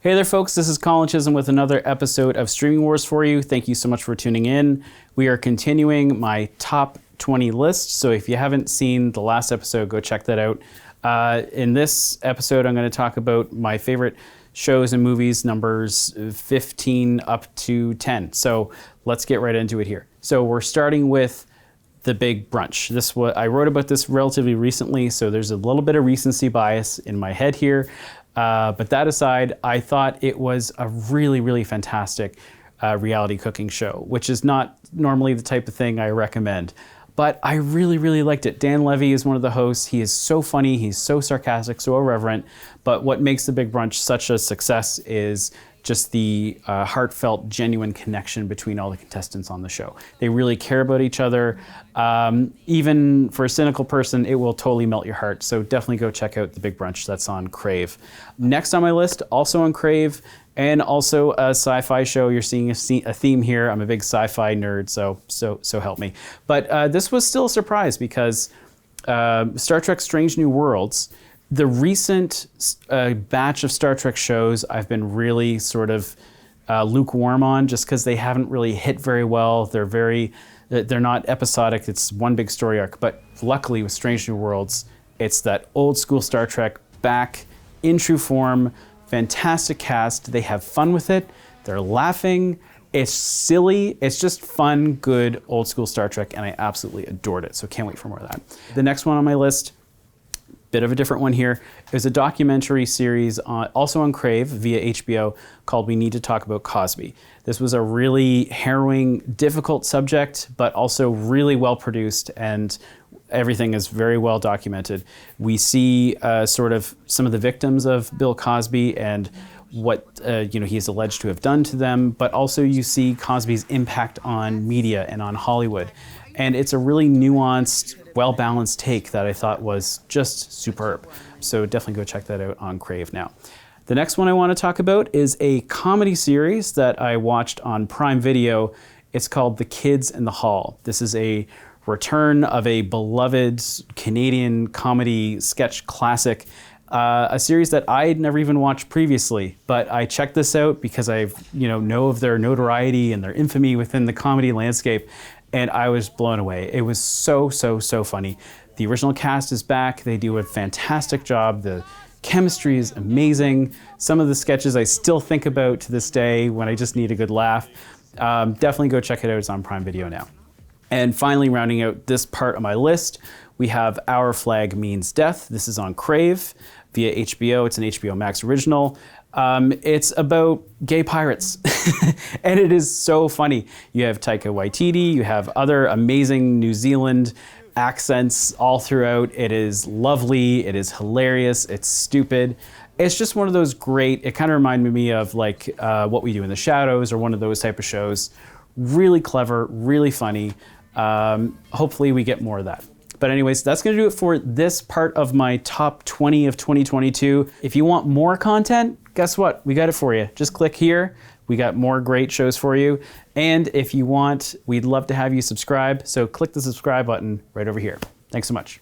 Hey there folks, this is Colin Chisholm with another episode of Streaming Wars for you. Thank you so much for tuning in. We are continuing my top 20 list, so if you haven't seen the last episode, go check that out. In this episode, I'm going to talk about my favorite shows and movies, numbers 15 up to 10. So let's get right into it here. So we're starting with The Big Brunch. I wrote about this relatively recently, so there's a little bit of recency bias in my head here. But that aside, I thought it was a really, really fantastic reality cooking show, which is not normally the type of thing I recommend. But I really, really liked it. Dan Levy is one of the hosts. He is so funny. He's so sarcastic, so irreverent. But what makes The Big Brunch such a success is just the heartfelt, genuine connection between all the contestants on the show. They really care about each other. Even for a cynical person, it will totally melt your heart. So definitely go check out The Big Brunch. That's on Crave. Next on my list, also on Crave, and also a sci-fi show. You're seeing a theme here. I'm a big sci-fi nerd, so help me. But this was still a surprise because Star Trek Strange New Worlds, the recent batch of Star Trek shows I've been really sort of lukewarm on just because they haven't really hit very well. They're not episodic. It's one big story arc. But luckily with Strange New Worlds, it's that old school Star Trek back in true form. Fantastic cast. They have fun with it. They're laughing. It's silly. It's just fun, good old school Star Trek, and I absolutely adored it. So can't wait for more of that. The next one on my list, bit of a different one here. There's a documentary series also on Crave via HBO called We Need to Talk About Cosby. This was a really harrowing, difficult subject, but also really well produced, and everything is very well documented. We see sort of some of the victims of Bill Cosby and what he is alleged to have done to them, but also you see Cosby's impact on media and on Hollywood. And it's a really nuanced, well-balanced take that I thought was just superb. So definitely go check that out on Crave now. The next one I want to talk about is a comedy series that I watched on Prime Video. It's called The Kids in the Hall. This is a return of a beloved Canadian comedy sketch classic, a series that I had never even watched previously, but I checked this out because I know of their notoriety and their infamy within the comedy landscape, and I was blown away. It was so funny. The original cast is back. They do a fantastic job. The chemistry is amazing. Some of the sketches I still think about to this day when I just need a good laugh. Definitely go check it out. It's on Prime Video now. And finally, rounding out this part of my list, we have Our Flag Means Death. This is on Crave via HBO. It's an HBO Max original. It's about gay pirates, and it is so funny. You have Taika Waititi, you have other amazing New Zealand accents all throughout. It is lovely, it is hilarious, it's stupid. It's just one of those great, it kind of reminded me of like What We Do in the Shadows or one of those type of shows. Really clever, really funny. Hopefully we get more of that. But anyways, that's going to do it for this part of my top 20 of 2022. If you want more content, guess what? We got it for you. Just click here. We got more great shows for you. And if you want, we'd love to have you subscribe. So click the subscribe button right over here. Thanks so much.